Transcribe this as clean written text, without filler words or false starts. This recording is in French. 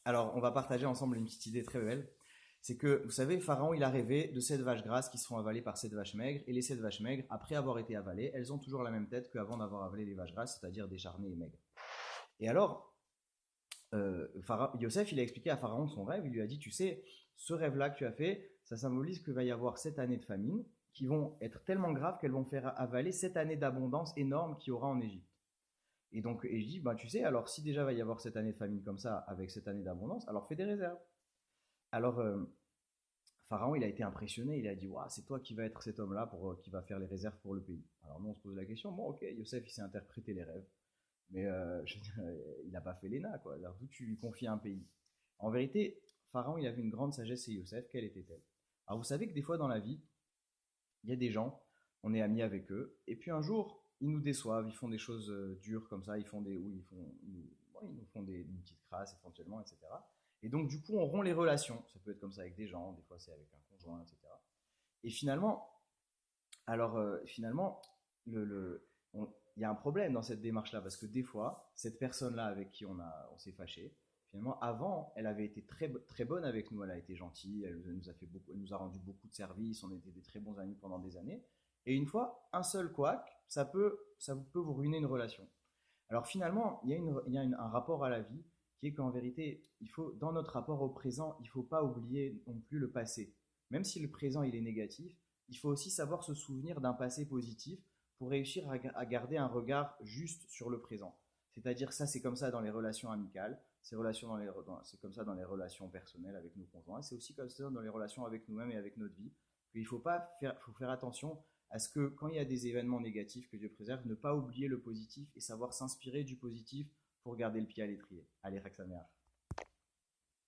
Alors, on va partager ensemble une petite idée très belle. C'est que, vous savez, Pharaon, il a rêvé de 7 vaches grasses qui se font avaler par 7 vaches maigres. Et les 7 vaches maigres, après avoir été avalées, elles ont toujours la même tête qu'avant d'avoir avalé les vaches grasses, c'est-à-dire décharnées et maigres. Et alors, Yosef, il a expliqué à Pharaon son rêve. Il lui a dit, tu sais, ce rêve-là que tu as fait, ça symbolise qu'il va y avoir 7 années de famine qui vont être tellement graves qu'elles vont faire avaler 7 années d'abondance énorme qu'il y aura en Égypte. Et donc, et je dis, bah, tu sais, alors si déjà va y avoir 7 années de famine comme ça, avec 7 années d'abondance, alors fais des réserves. Alors, Pharaon, il a été impressionné, il a dit, waouh, c'est toi qui vas être cet homme-là qui va faire les réserves pour le pays. Alors nous, on se pose la question, bon, ok, Yosef, il s'est interprété les rêves, mais je veux dire, il n'a pas fait l'ENA, quoi. Alors d'où tu lui confies un pays? En vérité, Pharaon, il avait une grande sagesse, et Yosef, quelle était-elle? Alors vous savez que des fois dans la vie, il y a des gens, on est amis avec eux, et puis un jour, ils nous déçoivent, ils font des choses dures comme ça, ils font des, oui, ils nous font une petite crasse éventuellement, etc. Et donc du coup, on rompt les relations. Ça peut être comme ça avec des gens, des fois c'est avec un conjoint, etc. Et finalement, il y a un problème dans cette démarche-là, parce que des fois, cette personne-là avec qui on s'est fâché, finalement, avant, elle avait été très, très bonne avec nous, elle a été gentille, elle nous a fait beaucoup, elle nous a rendu beaucoup de services, on était des très bons amis pendant des années. Et une fois, un seul couac, ça peut vous ruiner une relation. Alors finalement, un rapport à la vie qui est qu'en vérité, dans notre rapport au présent, il ne faut pas oublier non plus le passé. Même si le présent il est négatif, il faut aussi savoir se souvenir d'un passé positif pour réussir à garder un regard juste sur le présent. C'est-à-dire ça, c'est comme ça dans les relations amicales, c'est comme ça dans les relations personnelles avec nos conjoints, c'est aussi comme ça dans les relations avec nous-mêmes et avec notre vie. Il faut faire attention à ce que quand il y a des événements négatifs, que Dieu préserve, ne pas oublier le positif et savoir s'inspirer du positif pour garder le pied à l'étrier. Allez, Raksamer.